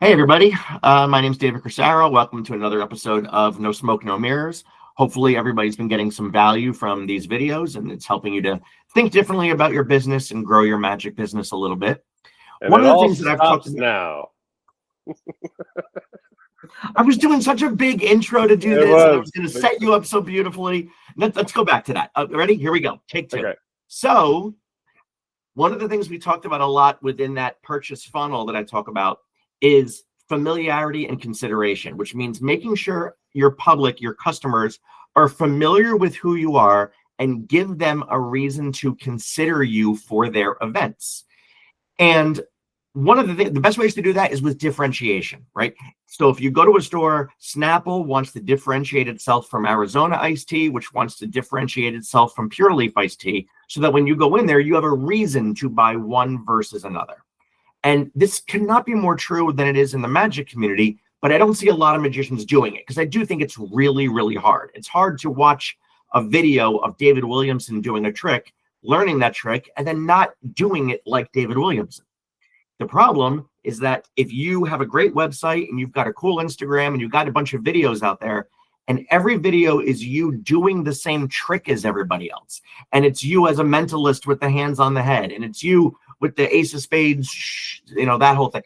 Hey, everybody. My name's David Crisaro. Welcome to another episode of No Smoke, No Mirrors. Hopefully, everybody's been getting some value from these videos and it's helping you to think differently about your business and grow your magic business a little bit. And One it of the all things that I've talked stops about, now. I was doing such a big intro to do It this and I was was. going to set you up so beautifully. Let's go back to that. Ready? Here we go. Take two. Okay. So, one of the things we talked about a lot within that purchase funnel that I talk about is familiarity and consideration, which means making sure your public, your customers, are familiar with who you are and give them a reason to consider you for their events. And one of the best ways to do that is with differentiation, right? So if you go to a store, Snapple wants to differentiate itself from Arizona iced tea, which wants to differentiate itself from Pure Leaf iced tea, so that when you go in there, you have a reason to buy one versus another. And this cannot be more true than it is in the magic community, but I don't see a lot of magicians doing it because I do think it's really, really hard. It's hard to watch a video of David Williamson doing a trick, learning that trick, and then not doing it like David Williamson. The problem is that if you have a great website and you've got a cool Instagram and you've got a bunch of videos out there, and every video is you doing the same trick as everybody else, and it's you as a mentalist with the hands on the head, and it's you with the ace of spades, that whole thing,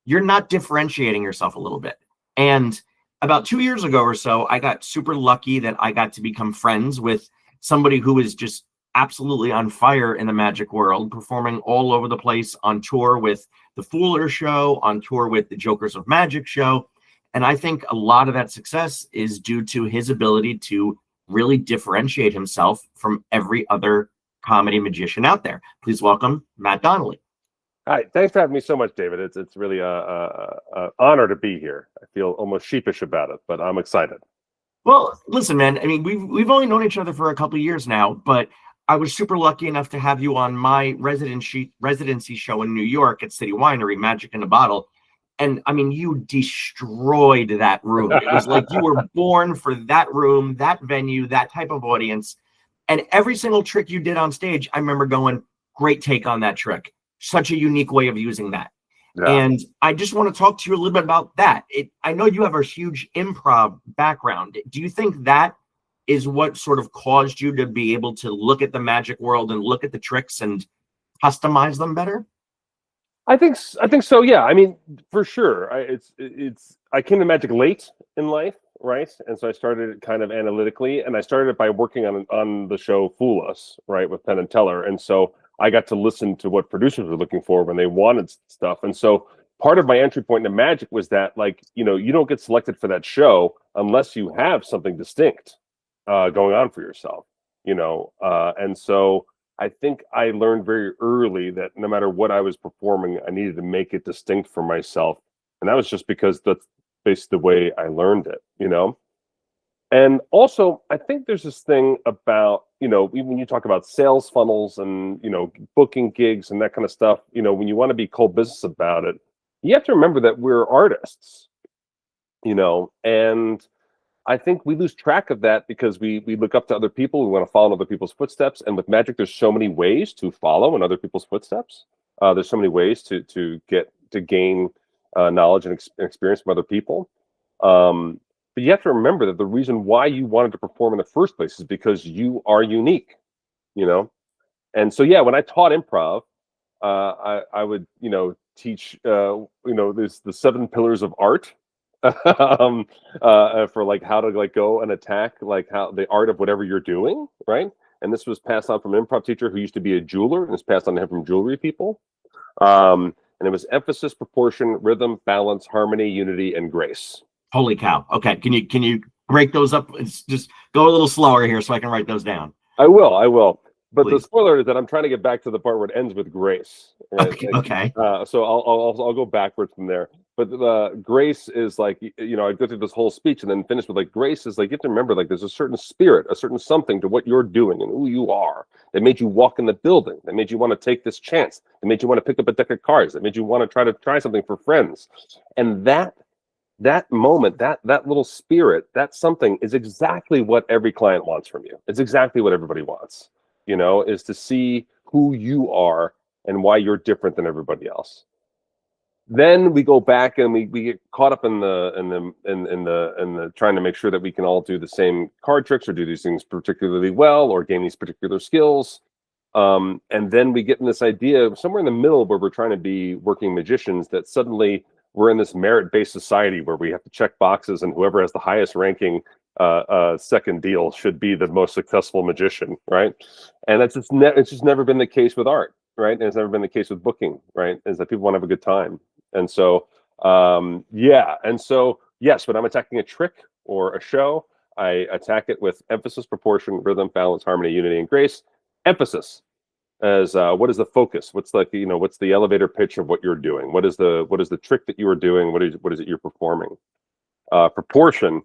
you're not differentiating yourself a little bit. And about 2 years ago or so, I got super lucky that I got to become friends with somebody who is just absolutely on fire in the magic world, performing all over the place on tour with the Fooler Show, on tour with the Jokers of Magic show. And I think a lot of that success is due to his ability to really differentiate himself from every other comedy magician out there. Please welcome Matt Donnelly. Hi, thanks for having me so much, David. It's really a honor to be here. I feel almost sheepish about it, but I'm excited. Well, listen, man. I mean, we've only known each other for a couple of years now, but I was super lucky enough to have you on my residency show in New York at City Winery, Magic in a Bottle. And I mean, you destroyed that room. It was like you were born for that room, that venue, that type of audience. And every single trick you did on stage, I remember going, great take on that trick. Such a unique way of using that. Yeah. And I just want to talk to you a little bit about that. I know you have a huge improv background. Do you think that is what sort of caused you to be able to look at the magic world and look at the tricks and customize them better? I think so. Yeah. I mean, for sure. I came to magic late in life, right? And so I started it kind of analytically, and I started it by working on the show Fool Us, right, with Penn and Teller. And so I got to listen to what producers were looking for when they wanted stuff. And so part of my entry point into magic was that, like, you don't get selected for that show unless you have something distinct going on for yourself, and so I think I learned very early that no matter what I was performing, I needed to make it distinct for myself. And that was just because that's basically the way I learned it, And also, I think there's this thing about, when you talk about sales funnels and, booking gigs and that kind of stuff, when you want to be cold business about it, you have to remember that we're artists, and I think we lose track of that because we look up to other people. We want to follow in other people's footsteps. And with magic, there's so many ways to follow in other people's footsteps. There's so many ways to gain knowledge and experience from other people. But you have to remember that the reason why you wanted to perform in the first place is because you are unique, And so, yeah, when I taught improv, I would, teach, there's the 7 pillars of art. For like how to like go and attack like how the art of whatever you're doing, right? And this was passed on from an improv teacher who used to be a jeweler, and it's passed on to him from jewelry people. And it was emphasis, proportion, rhythm, balance, harmony, unity, and grace. Holy cow! Okay, can you break those up? It's just go a little slower here so I can write those down. I will. But Please. The spoiler is that I'm trying to get back to the part where it ends with grace. Right? Okay. So I'll go backwards from there. But grace is like, I go through this whole speech and then finish with like, grace is like, you have to remember, like, there's a certain spirit, a certain something to what you're doing and who you are that made you walk in the building, that made you want to take this chance, that made you want to pick up a deck of cards, that made you want to try something for friends. And that moment, that little spirit, that something is exactly what every client wants from you. It's exactly what everybody wants, is to see who you are and why you're different than everybody else. then we go back and we get caught up in the trying to make sure that we can all do the same card tricks or do these things particularly well or gain these particular skills. And then we get in this idea of somewhere in the middle where we're trying to be working magicians, that suddenly we're in this merit-based society where we have to check boxes, and whoever has the highest ranking second deal should be the most successful magician, right? And it's just never been the case with art, right? And it's never been the case with booking, right? Is that people want to have a good time. And so, and so, yes, when I'm attacking a trick or a show, I attack it with emphasis, proportion, rhythm, balance, harmony, unity, and grace. Emphasis as what is the focus? What's like, what's the elevator pitch of what you're doing? What is the trick that you are doing? What is it you're performing? Proportion,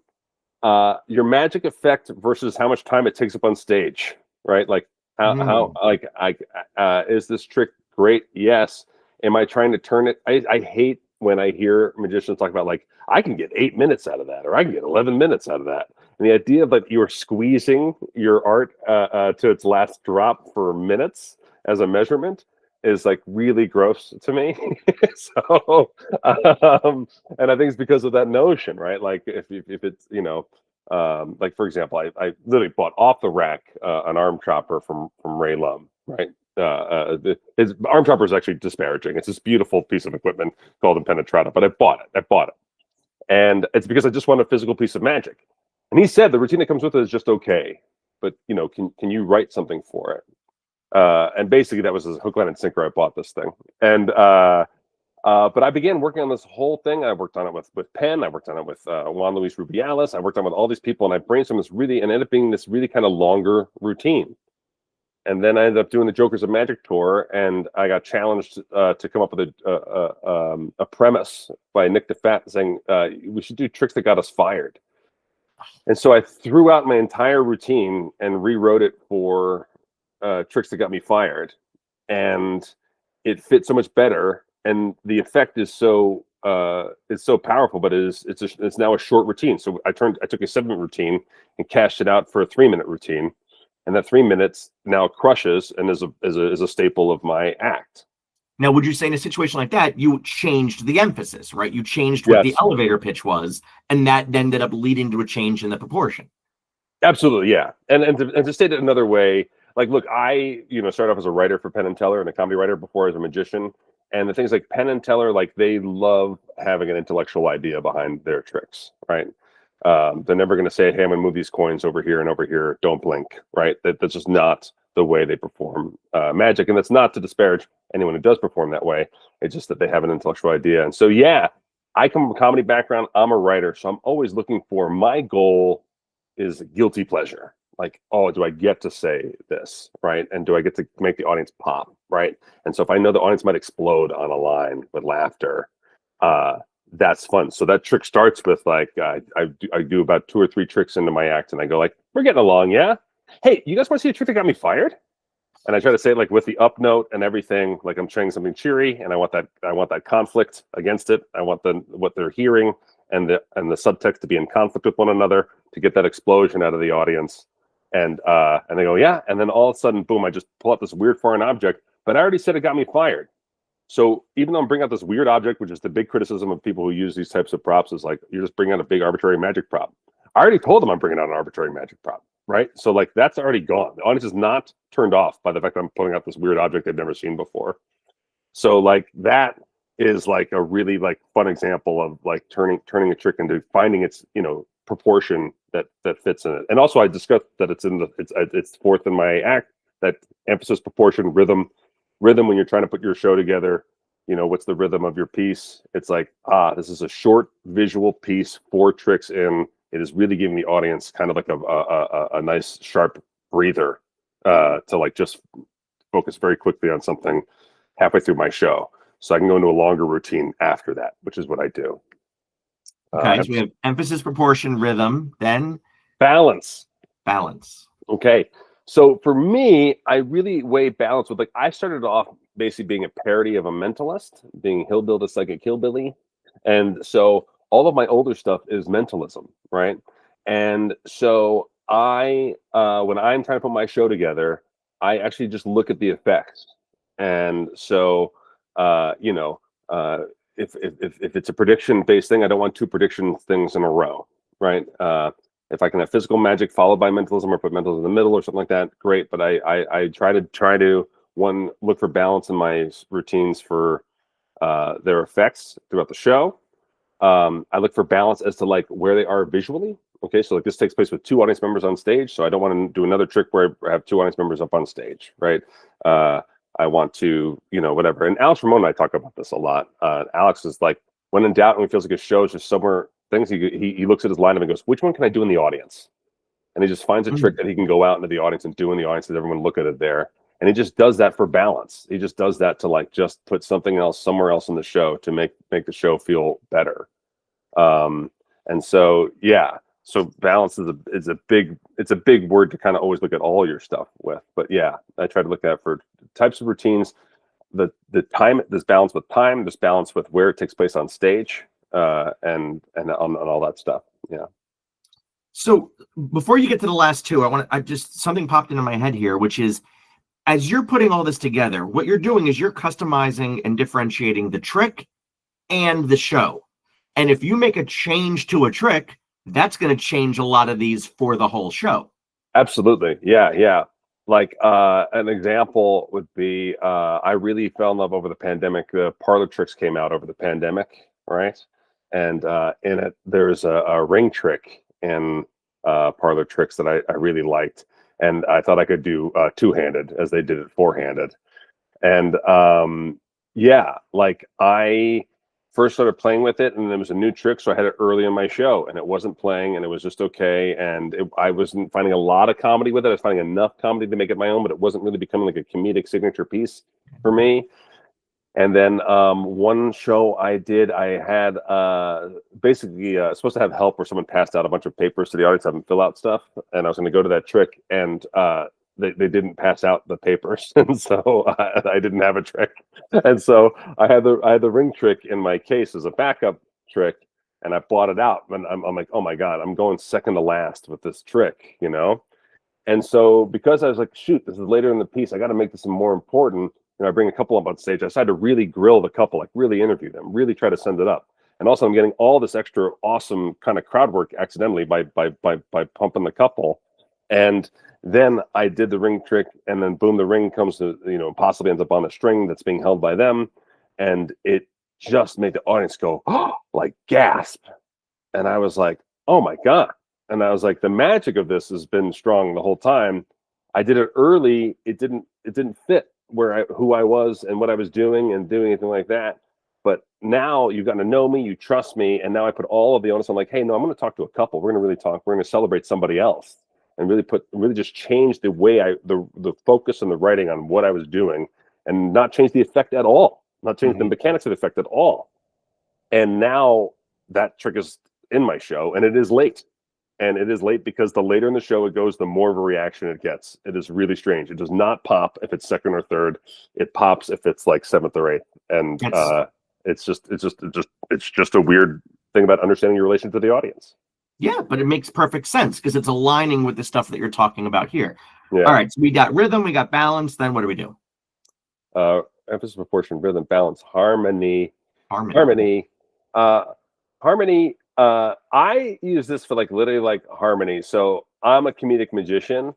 your magic effect versus how much time it takes up on stage, right? Like how is this trick great? Yes. Am I trying to turn it? I hate when I hear magicians talk about, like, I can get 8 minutes out of that, or I can get 11 minutes out of that. And the idea of, like, you're squeezing your art to its last drop for minutes as a measurement is, like, really gross to me. So, and I think it's because of that notion, right? Like, if it's, like, for example, I literally bought off the rack an arm chopper from Ray Lum, right? His arm chopper is actually disparaging. It's this beautiful piece of equipment called impenetrata, but I bought it, and it's because I just want a physical piece of magic. And he said the routine that comes with it is just okay, but can you write something for it? And basically that was his hook, line, and sinker. I bought this thing, and but I began working on this whole thing. I worked on it with Penn. I worked on it with Juan Luis Rubiales. I worked on it with all these people, and I brainstormed this and ended up being this really kind of longer routine. And then I ended up doing the Jokers of Magic tour, and I got challenged to come up with a premise by Nick DeFat saying we should do tricks that got us fired. And so I threw out my entire routine and rewrote it for tricks that got me fired, and it fit so much better. And the effect is so powerful, but it's now a short routine. So I took a 7-minute routine and cashed it out for a 3-minute routine. And that 3 minutes now crushes and is a staple of my act. Now, would you say in a situation like that, you changed the emphasis, right? You changed what the elevator pitch was, and that ended up leading to a change in the proportion. Absolutely, yeah. And to state it another way, like, look, I started off as a writer for Penn and Teller and a comedy writer before as a magician. And the things like Penn and Teller, like, they love having an intellectual idea behind their tricks, right? They're never going to say, hey, I'm going to move these coins over here and over here. Don't blink, right? That's just not the way they perform magic. And that's not to disparage anyone who does perform that way. It's just that they have an intellectual idea. And so, yeah, I come from a comedy background. I'm a writer. So I'm always looking for, my goal is guilty pleasure. Like, oh, do I get to say this, right? And do I get to make the audience pop, right? And so if I know the audience might explode on a line with laughter, that's fun. So that trick starts with, like, I do about 2 or 3 tricks into my act, and I go, like, we're getting along, yeah? Hey, you guys want to see a trick that got me fired? And I try to say it, like, with the up note and everything, like I'm saying something cheery, and I want that conflict against it. I want what they're hearing and the subtext to be in conflict with one another to get that explosion out of the audience. And they go, yeah. And then all of a sudden, boom, I just pull out this weird foreign object, but I already said it got me fired. So even though I'm bringing out this weird object, which is the big criticism of people who use these types of props, is like, you're just bringing out a big arbitrary magic prop. I already told them I'm bringing out an arbitrary magic prop, right? So, like, that's already gone. The audience is not turned off by the fact that I'm putting out this weird object they've never seen before. So, like, that is, like, a really, like, fun example of, like, turning a trick into finding its proportion that fits in it. And also, I discussed that it's fourth in my act, that emphasis, proportion, rhythm. When you're trying to put your show together, what's the rhythm of your piece? It's like, this is a short visual piece, 4 tricks in. It is really giving the audience kind of like a nice sharp breather to, like, just focus very quickly on something halfway through my show, so I can go into a longer routine after that, which is what I do. Okay, so we have emphasis, proportion, rhythm, then balance. Okay. So for me, I really weigh balance with, like, I started off basically being a parody of a mentalist, being Hillbill the Psychic Hillbilly. And so all of my older stuff is mentalism, right? And so I, when I'm trying to put my show together, I actually just look at the effects. And so, if it's a prediction based thing, I don't want two prediction things in a row, right? If I can have physical magic followed by mentalism, or put mentalism in the middle or something like that, great. But I try to one, look for balance in my routines for their effects throughout the show. I look for balance as to like where they are visually. Okay, so like this takes place with two audience members on stage, so I don't want to do another trick where I have two audience members up on stage, right? I want to, whatever. And Alex Ramon and I talk about this a lot. Alex is like, when in doubt, when he feels like his show is just somewhere things, he looks at his lineup and goes, which one can I do in the audience? And he just finds a trick that he can go out into the audience and do in the audience, and everyone look at it there. And he just does that for balance. He just does that to like just put something else somewhere else in the show to make the show feel better. And so yeah, so balance is a big word to kind of always look at all your stuff with. But yeah, I try to look at for types of routines, the time, this balance with time, this balance with where it takes place on stage, and on all that stuff. Yeah. So before you get to the last two, I just something popped into my head here, which is, as you're putting all this together, what you're doing is you're customizing and differentiating the trick and the show. And if you make a change to a trick, that's going to change a lot of these for the whole show. Absolutely. Yeah. Like an example would be, I really fell in love over the pandemic. The parlor tricks came out over the pandemic, right? And in it, there's a ring trick in parlor tricks that I really liked. And I thought I could do two-handed as they did it four-handed. And yeah, like I first started playing with it, and there was a new trick, so I had it early in my show, and it wasn't playing, and it was just okay. And I wasn't finding a lot of comedy with it. I was finding enough comedy to make it my own, but it wasn't really becoming like a comedic signature piece for me. And then one show I did, I had basically supposed to have help where someone passed out a bunch of papers to the audience, have them fill out stuff, and I was going to go to that trick, and they didn't pass out the papers, and so I didn't have a trick, and so I had the ring trick in my case as a backup trick, and I bought it out, and I'm like, oh my god, I'm going second to last with this trick, and so because I was like, shoot, this is later in the piece, I got to make this more important. I bring a couple up on stage. I decided to really grill the couple, like really interview them, really try to send it up. And also I'm getting all this extra awesome kind of crowd work accidentally by pumping the couple. And then I did the ring trick, and then boom, the ring comes to, possibly ends up on a string that's being held by them. And it just made the audience go, oh, like gasp. And I was like, oh my God. And I was like, the magic of this has been strong the whole time. I did it early. It didn't fit who I was and what I was doing and doing anything like that. But now you've gotten to know me, you trust me, and now I put all of the onus on, like, hey, no, I'm going to talk to a couple. We're going to really talk. We're going to celebrate somebody else, and really just change the way the focus and the writing on what I was doing, and not change the effect at all, not change the mechanics of the effect at all. And now that trick is in my show, and it is late. And it is late because the later in the show it goes, the more of a reaction it gets. It is really strange. It does not pop if it's second or third. It pops if it's like seventh or eighth. And it's just a weird thing about understanding your relation to the audience. Yeah, but it makes perfect sense because it's aligning with the stuff that you're talking about here. Yeah. All right, so we got rhythm, we got balance. Then what do we do? Emphasis, proportion, rhythm, balance, harmony. I use this for like literally like harmony. So I'm a comedic magician.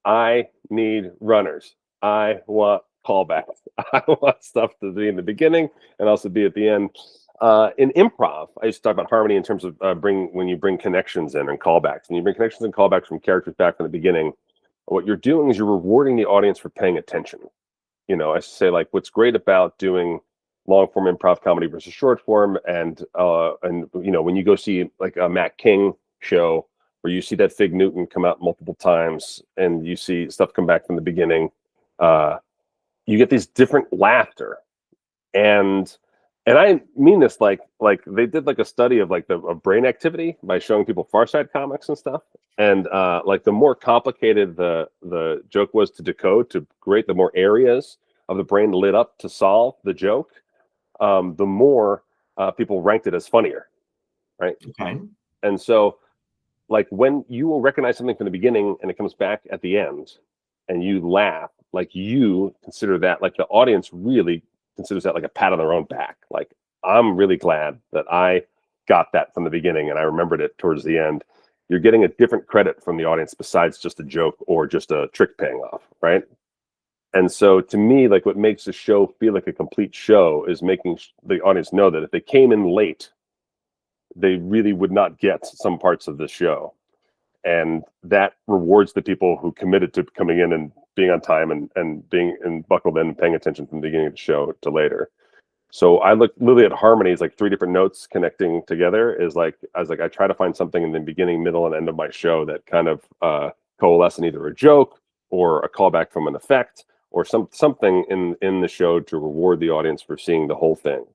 I need runners. I want callbacks. I want stuff to be in the beginning and also be at the end. In improv, I used to talk about harmony in terms of when you bring connections in and callbacks. And you bring connections and callbacks from characters back from the beginning. What you're doing is you're rewarding the audience for paying attention. I say, like, what's great about doing long form improv comedy versus short form, and when you go see like a Matt King show where you see that Fig Newton come out multiple times and you see stuff come back from the beginning, you get these different laughter, and I mean this like they did like a study of like of brain activity by showing people Far Side comics and stuff, and like the more complicated the joke was to decode, to create, the more areas of the brain lit up to solve the joke, the more people ranked it as funnier, right? Okay. And so, like, when you will recognize something from the beginning and it comes back at the end, and you laugh, like, you consider that, like, the audience really considers that like a pat on their own back. Like, I'm really glad that I got that from the beginning and I remembered it towards the end. You're getting a different credit from the audience besides just a joke or just a trick paying off, right? And so to me, like what makes a show feel like a complete show is making the audience know that if they came in late, they really would not get some parts of the show. And that rewards the people who committed to coming in and being on time and being and buckled in and paying attention from the beginning of the show to later. So I look literally at harmonies, like 3 different notes connecting together is like, I try to find something in the beginning, middle, and end of my show that kind of coalesce in either a joke or a callback from an effect or something in the show to reward the audience for seeing the whole thing.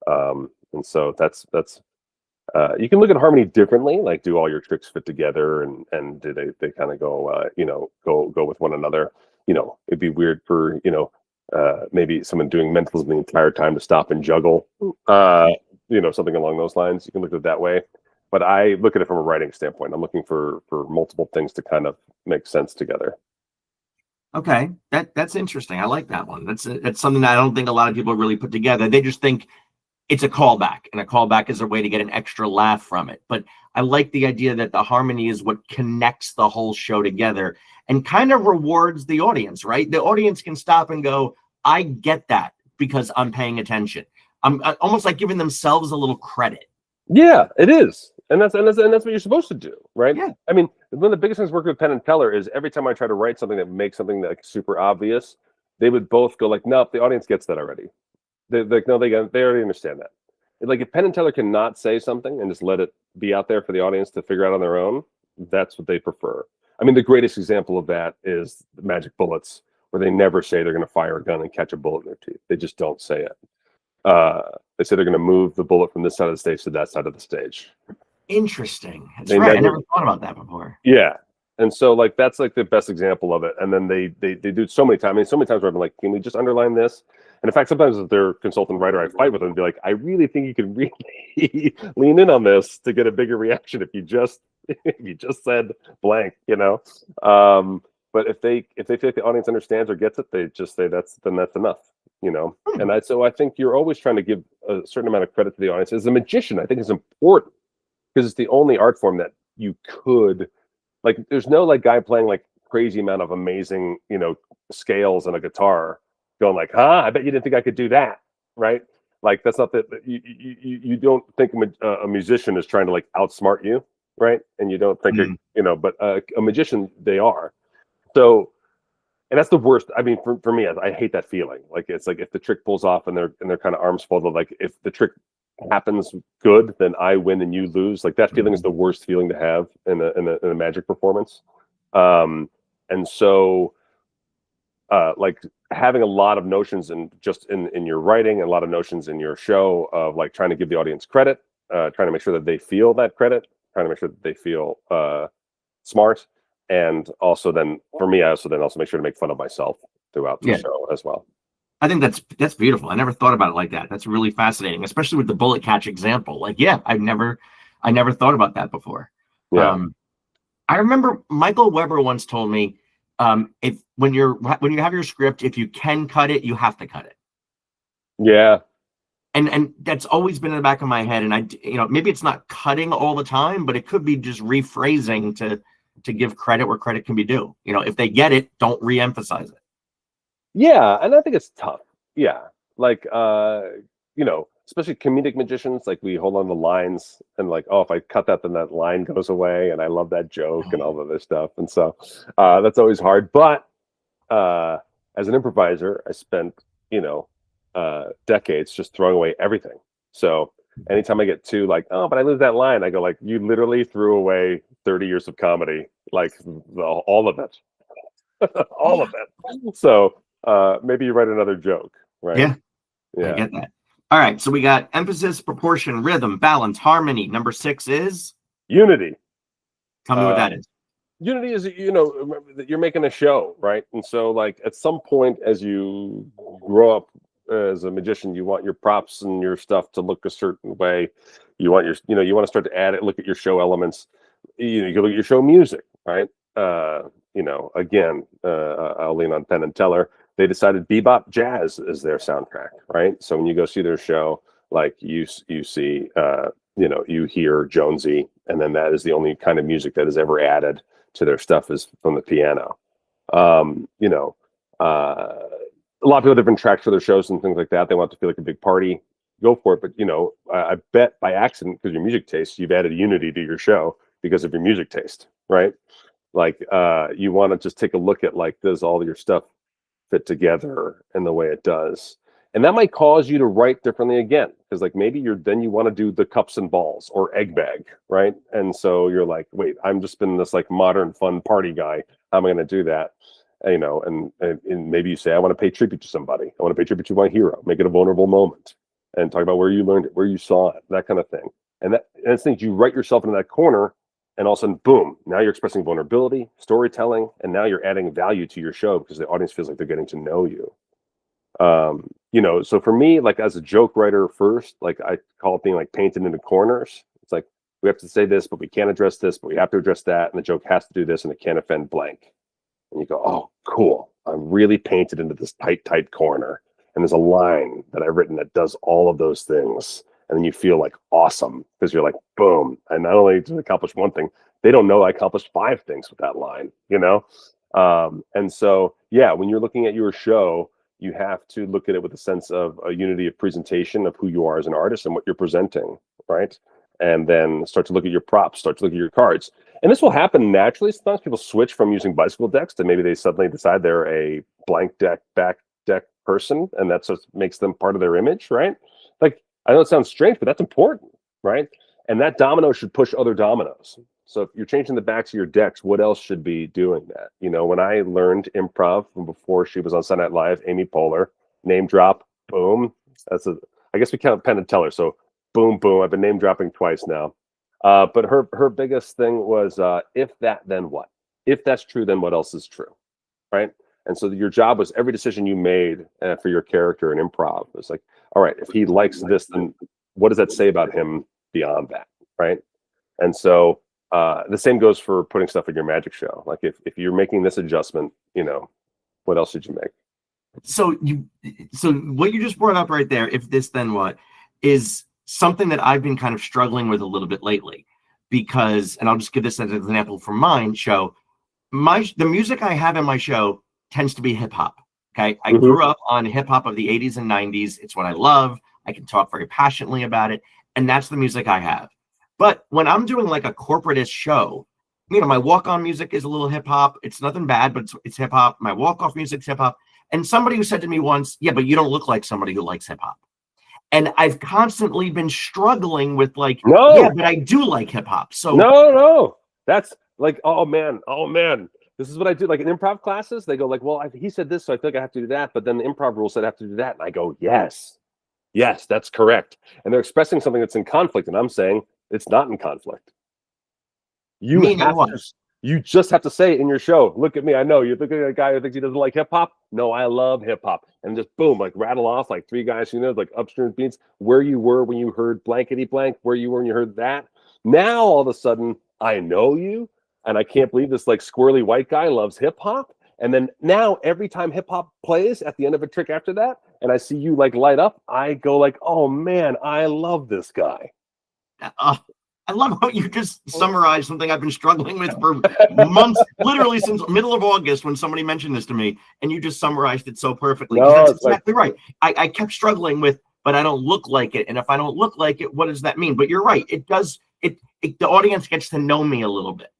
And so that's you can look at harmony differently, like do all your tricks fit together and do they kind of go go with one another. It'd be weird for maybe someone doing mentalism the entire time to stop and juggle, something along those lines. You can look at it that way, but I look at it from a writing standpoint. I'm looking for multiple things to kind of make sense together. Okay, that's interesting. I like that one. That's something that I don't think a lot of people really put together. They just think it's a callback, and a callback is a way to get an extra laugh from it. But I like the idea that the harmony is what connects the whole show together and kind of rewards the audience, right? The audience can stop and go, I get that because I'm paying attention. I'm almost like giving themselves a little credit. Yeah, it is. And that's what you're supposed to do, right? Yeah. I mean, one of the biggest things working with Penn and Teller is every time I try to write something that makes something like super obvious, they would both go like, nope, the audience gets that already. They're like, no, they already understand that. Like if Penn and Teller cannot say something and just let it be out there for the audience to figure out on their own, that's what they prefer. I mean, the greatest example of that is the Magic Bullets, where they never say they're going to fire a gun and catch a bullet in their teeth. They just don't say it. They say they're going to move the bullet from this side of the stage to that side of the stage. Interesting. That's right. I never thought about that before. Yeah. And so like that's like the best example of it. And then they do it so many times. I mean, so many times where I've been like, can we just underline this? And in fact, sometimes as their consultant writer, I fight with them and be like, I really think you could really lean in on this to get a bigger reaction if you just said blank, But if they feel like the audience understands or gets it, they just say that's enough, And I think you're always trying to give a certain amount of credit to the audience. As a magician, I think it's important because it's the only art form that you could, like, there's no like guy playing like crazy amount of amazing, scales on a guitar going like, I bet you didn't think I could do that, right? Like that's not that you don't think a musician is trying to like outsmart you, right? And you don't think but a magician, they are. So, and that's the worst. I mean, for me, I hate that feeling. Like it's like if the trick pulls off and they're kind of arms folded, like if the trick happens good, then I win and you lose. Like that feeling is the worst feeling to have in a magic performance. And so, like having a lot of notions in your writing and a lot of notions in your show of like trying to give the audience credit, trying to make sure that they feel that credit, trying to make sure that they feel smart. And also then for me, I also make sure to make fun of myself throughout the show as well. I think that's beautiful. I never thought about it like that. That's really fascinating, especially with the bullet catch example. Like, I never thought about that before. Yeah. I remember Michael Weber once told me, if when you have your script, if you can cut it, you have to cut it. Yeah. And that's always been in the back of my head. And maybe it's not cutting all the time, but it could be just rephrasing to give credit where credit can be due. If they get it, don't re-emphasize it. Yeah, and I think it's tough. Yeah, like especially comedic magicians, like we hold on to lines and like, oh, if I cut that, then that line goes away, and I love that joke and all of this stuff, and so that's always hard. But as an improviser, I spent decades just throwing away everything. So anytime I get too like, oh, but I lose that line, I go like, you literally threw away 30 years of comedy, like all of it, all of it. So maybe you write another joke, right? Yeah. I get that. All right, so we got emphasis, proportion, rhythm, balance, harmony. Number 6 is unity. Tell me what that is. Unity is, you're making a show, right? And so like at some point as you grow up as a magician, you want your props and your stuff to look a certain way. You want you want to start to add it, look at your show elements. You can look at your show music, right? Again, I'll lean on Penn and Teller. They decided bebop jazz is their soundtrack, right? So when you go see their show, Like you see, you hear Jonesy, and then that is the only kind of music that is ever added to their stuff is from the piano. Um, you know, uh, a lot of people have different tracks for their shows and things like that. They want it to feel like a big party. Go for it. But I bet by accident, because your music taste, you've added unity to your show because of your music taste, right? Like you want to just take a look at like, does all your stuff fit together in the way it does? And that might cause you to write differently again, because like maybe you want to do the cups and balls or egg bag, right? And so you're like, wait, I'm just been this like modern fun party guy. How am I going to do that? And maybe you say, I want to pay tribute to somebody. I want to pay tribute to my hero. Make it a vulnerable moment, and talk about where you learned it, where you saw it, that kind of thing. And that's things you write yourself into that corner, and all of a sudden, boom! Now you're expressing vulnerability, storytelling, and now you're adding value to your show because the audience feels like they're getting to know you. So for me, like as a joke writer first, like I call it being like painted into corners. It's like we have to say this, but we can't address this, but we have to address that, and the joke has to do this, and it can't offend blank. And you go, oh, cool. I'm really painted into this tight corner. And there's a line that I've written that does all of those things. And then you feel like awesome because you're like, boom. And not only did I accomplish one thing, they don't know I accomplished 5 things with that line, And so, yeah, when you're looking at your show, you have to look at it with a sense of a unity of presentation of who you are as an artist and what you're presenting, right? And then start to look at your props, start to look at your cards. And this will happen naturally. Sometimes people switch from using bicycle decks to maybe they suddenly decide they're a blank deck, back deck person, and that's what makes them part of their image, right? Like, I know it sounds strange, but that's important, right? And that domino should push other dominoes. So if you're changing the backs of your decks, what else should be doing that? When I learned improv from before she was on Saturday Night Live, Amy Poehler, name drop, boom. I guess we count Penn and Teller, so boom, boom. I've been name dropping twice now. But her biggest thing was, if that, then what? If that's true, then what else is true, right? And so your job was every decision you made for your character in improv was like, all right, if he likes this, then what does that say about him beyond that, right? And so the same goes for putting stuff in your magic show. Like if you're making this adjustment, what else did you make? So what you just brought up right there, if this, then what, is something that I've been kind of struggling with a little bit lately, because, and I'll just give this as an example from my show. The music I have in my show tends to be hip hop. Okay. I grew up on hip hop of the 80s and 90s. It's what I love. I can talk very passionately about it. And that's the music I have. But when I'm doing like a corporatist show, my walk-on music is a little hip hop. It's nothing bad, but it's hip hop. My walk-off music's hip hop. And somebody who said to me once, yeah, but you don't look like somebody who likes hip hop. And I've constantly been struggling with like, yeah, but I do like hip hop. So no, that's like, oh man, this is what I do. Like in improv classes, they go like, well, he said this, so I feel like I have to do that. But then the improv rule said I have to do that. And I go, yes, that's correct. And they're expressing something that's in conflict. And I'm saying it's not in conflict. You just have to say it in your show. Look at me. I know you're looking at a guy who thinks he doesn't like hip hop. No, I love hip hop. And just boom, like rattle off like 3 guys like upstream beats, where you were when you heard blankety blank, where you were when you heard that. Now all of a sudden I know you, and I can't believe this like squirrely white guy loves hip hop. And then now every time hip hop plays at the end of a trick after that, and I see you like light up, I go like, oh man, I love this guy. I love how you just summarized something I've been struggling with for months, literally since middle of August when somebody mentioned this to me, and you just summarized it so perfectly. No, that's exactly right. I kept struggling with, but I don't look like it. And if I don't look like it, what does that mean? But you're right. It does. The audience gets to know me a little bit.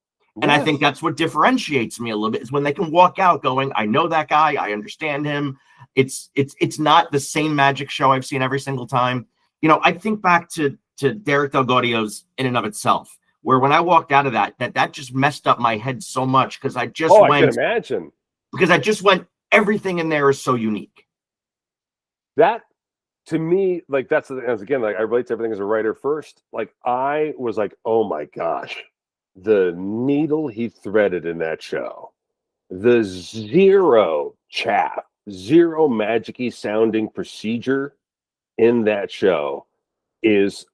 And I think that's what differentiates me a little bit, is when they can walk out going, I know that guy. I understand him. It's not the same magic show I've seen every single time. I think back to Derek DelGaudio's In and of Itself, where when I walked out of that just messed up my head so much because I can imagine. Because I just went, everything in there is so unique. That, to me, like that's again, like I relate to everything as a writer first. Like I was like, oh my gosh, the needle he threaded in that show, the zero chaff, zero magic-y sounding procedure in that show is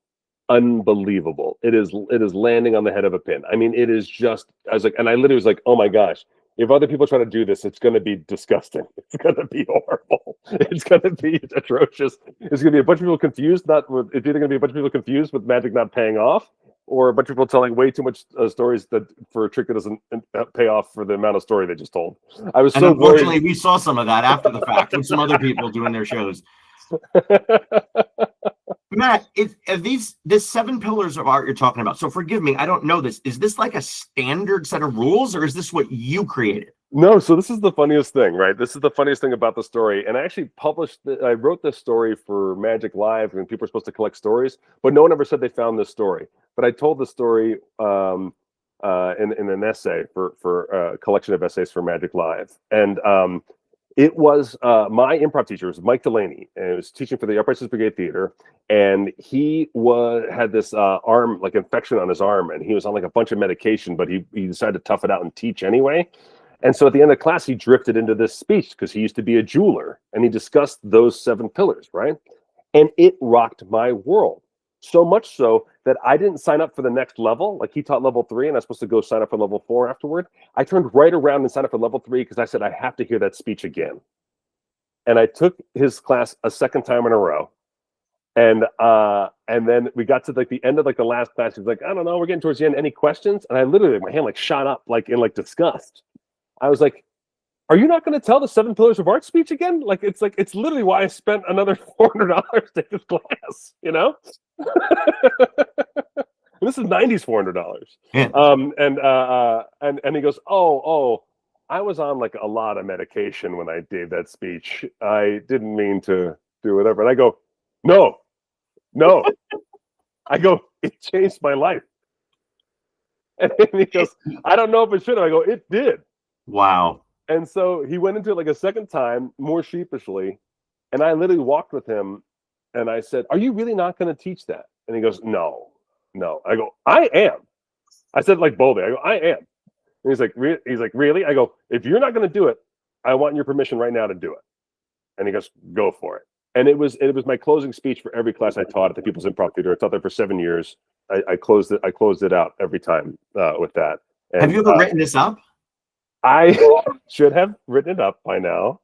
unbelievable. It is landing on the head of a pin. I mean, it is just, I was like, and I literally was like, oh my gosh, if other people try to do this, it's going to be disgusting. It's going to be horrible. It's going to be atrocious. It's going to be a bunch of people confused. It's either going to be a bunch of people confused with magic not paying off, or a bunch of people telling way too much stories that for a trick that doesn't pay off for the amount of story they just told. I was so unfortunately, worried. we saw some of that after the fact with some other people doing their shows. Matt, this 7 pillars of art you're talking about. So forgive me, I don't know this. Is this like a standard set of rules, or is this what you created? No, so this is the funniest thing, right? This is the funniest thing about the story. And I actually I wrote this story for Magic Live when people were supposed to collect stories, but no one ever said they found this story. But I told the story in an essay for a collection of essays for Magic Live. And it was my improv teacher was Mike Delaney, and he was teaching for the Upright Citizens Brigade Theater. And he had this arm, like infection on his arm, and he was on like a bunch of medication, but he decided to tough it out and teach anyway. And so at the end of class, he drifted into this speech because he used to be a jeweler, and he discussed those 7 pillars, right? And it rocked my world. So much so that I didn't sign up for the next level. Like he taught level 3, and I was supposed to go sign up for level 4 afterward. I turned right around and signed up for level 3 because I said, I have to hear that speech again. And I took his class a second time in a row. And then we got to like the end of like the last class. He's like, I don't know, we're getting towards the end. Any questions? And I literally, my hand like shot up like in like disgust. I was like, are you not going to tell the 7 pillars of art speech again? It's literally why I spent another $400 to take this class, you know? This is 90s $400. Yeah. And he goes, oh, I was on like a lot of medication when I gave that speech. I didn't mean to do whatever. And I go, no. I go, it changed my life. And he goes, I don't know if it should have. I go, it did. Wow. And so he went into it like a second time, more sheepishly. And I literally walked with him and I said, are you really not going to teach that? And he goes, no. I go, I am. I said like boldly, I go, I am. And he's like, really? I go, if you're not going to do it, I want your permission right now to do it. And he goes, go for it. And it was my closing speech for every class I taught at the People's Improv Theater. I taught there for 7 years. I closed it out every time with that. And, have you ever written this up? I should have written it up by now.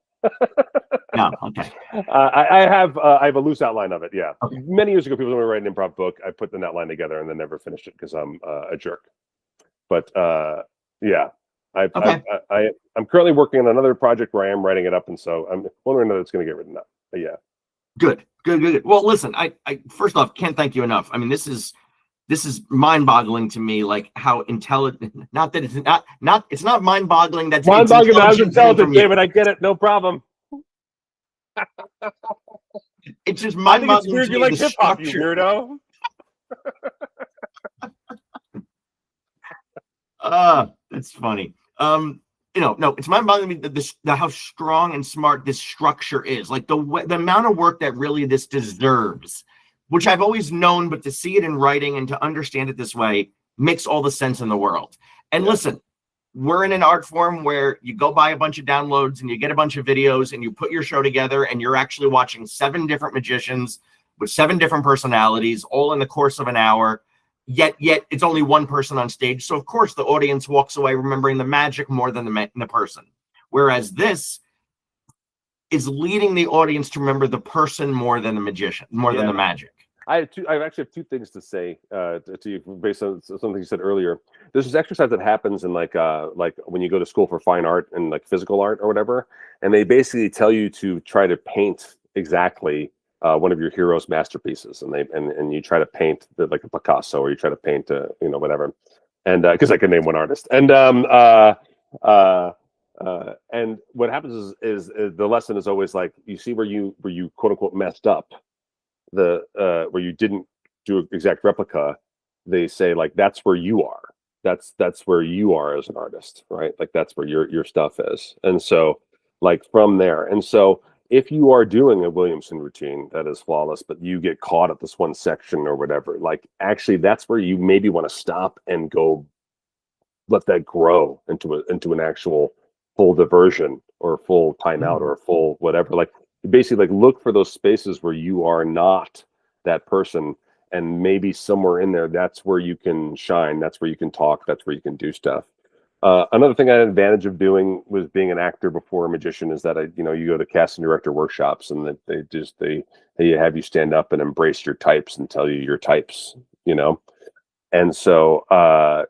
No, okay. I have a loose outline of it. Yeah, okay. Many years ago, people were writing an improv book. I put the outline together and then never finished it because I'm a jerk. But yeah, I'm currently working on another project where I am writing it up, and so I'm wondering if it's going to get written up. But yeah, good. Well, listen, I first off can't thank you enough. I mean, this is mind-boggling to me, like how intelligent. Not that it's not mind-boggling. That's mind-boggling. I was intelligent, David. I get it. No problem. It's just mind-boggling. I think it's weird. You like hip-hop, you weirdo. That's funny. No, it's mind-boggling how strong and smart this structure is. Like the amount of work that really this deserves, which I've always known, but to see it in writing and to understand it this way makes all the sense in the world. And listen, we're in an art form where you go buy a bunch of downloads and you get a bunch of videos and you put your show together and you're actually watching 7 different magicians with 7 different personalities, all in the course of an hour. Yet it's only one person on stage. So of course the audience walks away remembering the magic more than the person. Whereas this is leading the audience to remember the person more than the magician, more than the magic. I actually have 2 things to say to you based on something you said earlier. There's this exercise that happens in like when you go to school for fine art and like physical art or whatever, and they basically tell you to try to paint exactly one of your hero's masterpieces, and you try to paint like a Picasso, or you try to paint whatever, and because I can name one artist, and what happens is the lesson is always like, you see where you quote unquote messed up, where you didn't do an exact replica. They say like that's where you are. That's where you are as an artist, right? Like that's where your stuff is. And so like from there, and so if you are doing a Williamson routine that is flawless, but you get caught at this one section or whatever, like actually that's where you maybe want to stop and go let that grow into an actual full diversion or full timeout or full whatever. Like basically like look for those spaces where you are not that person, and maybe somewhere in there, that's where you can shine, that's where you can talk, that's where you can do stuff. Another thing I had an advantage of doing was being an actor before a magician is that you go to casting director workshops and that they have you stand up and embrace your types and tell you your types, and so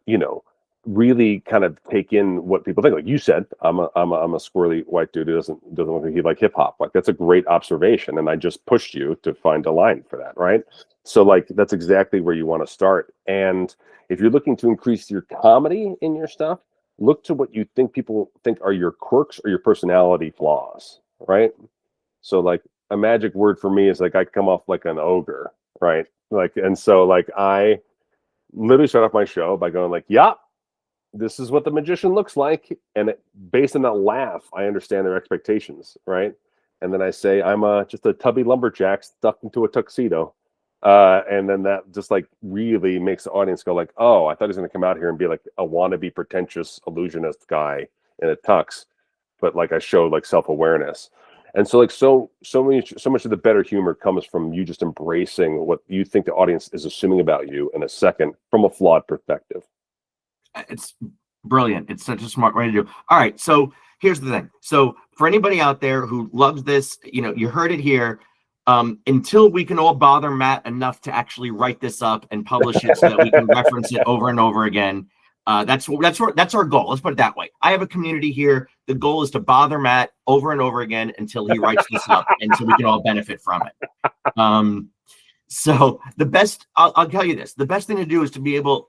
really kind of take in what people think. Like you said, I'm a squirrely white dude who doesn't look like he like hip hop. Like that's a great observation, and I just pushed you to find a line for that, right? So like that's exactly where you want to start. And if you're looking to increase your comedy in your stuff, look to what you think people think are your quirks or your personality flaws, right? So like a magic word for me is like I come off like an ogre, right? Like and so like I literally start off my show by going like, "Yeah, this is what the magician looks like," and based on that laugh, I understand their expectations, right? And then I say, "I'm just a tubby lumberjack stuffed into a tuxedo," and then that just like really makes the audience go like, "Oh, I thought he was going to come out here and be like a wannabe pretentious illusionist guy in a tux," but like I showed like self-awareness. And so like so much of the better humor comes from you just embracing what you think the audience is assuming about you in a second from a flawed perspective. It's brilliant. It's such a smart way to do. All right. So here's the thing. So for anybody out there who loves this, you heard it here. Until we can all bother Matt enough to actually write this up and publish it so that we can reference it over and over again. That's our goal. Let's put it that way. I have a community here. The goal is to bother Matt over and over again until he writes this up and so we can all benefit from it. So the best, I'll tell you this, the best thing to do is to be able,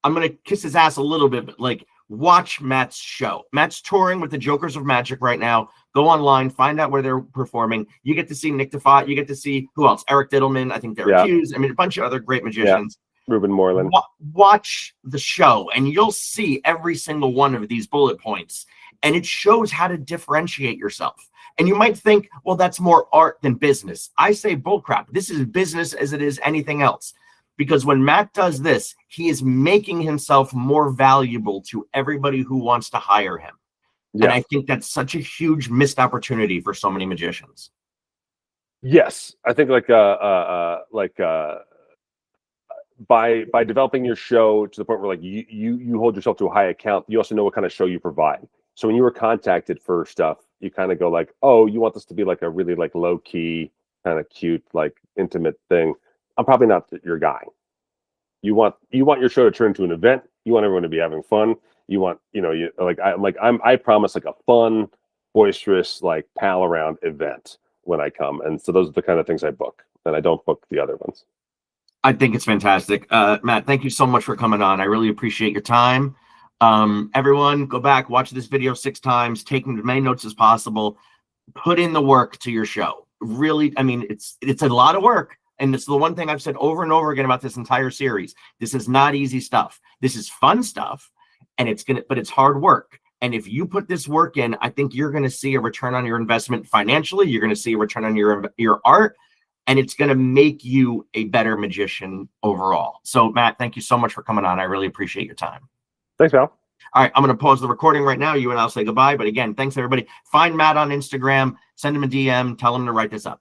I'm going to kiss his ass a little bit, but like watch Matt's show. Matt's touring with the Jokers of Magic right now. Go online, find out where they're performing. You get to see Nick DeFont. You get to see who else? Eric Diddleman. I think Derek Hughes. I mean, a bunch of other great magicians. Ruben Moreland. Watch the show and you'll see every single one of these bullet points. And it shows how to differentiate yourself. And you might think, well, that's more art than business. I say bullcrap. This is business as it is anything else. Because when Matt does this, he is making himself more valuable to everybody who wants to hire him. Yeah. And I think that's such a huge missed opportunity for so many magicians. Yes. I think by developing your show to the point where like you hold yourself to a high account, you also know what kind of show you provide. So when you were contacted for stuff, you kind of go like, oh, you want this to be like a really like low key, kind of cute, like intimate thing. I'm probably not your guy. You want your show to turn into an event. You want everyone to be having fun. You want, I promise like a fun, boisterous, like pal around event when I come. And so those are the kind of things I book, and I don't book the other ones. I think it's fantastic. Matt, thank you so much for coming on. I really appreciate your time. Everyone go back, watch this video 6 times, take as many notes as possible, put in the work to your show. Really, I mean, it's a lot of work. And it's the one thing I've said over and over again about this entire series. This is not easy stuff. This is fun stuff, but it's hard work. And if you put this work in, I think you're going to see a return on your investment financially. You're going to see a return on your art, and it's going to make you a better magician overall. So, Matt, thank you so much for coming on. I really appreciate your time. Thanks, Al. All right, I'm going to pause the recording right now. You and I'll say goodbye. But again, thanks, everybody. Find Matt on Instagram. Send him a DM. Tell him to write this up.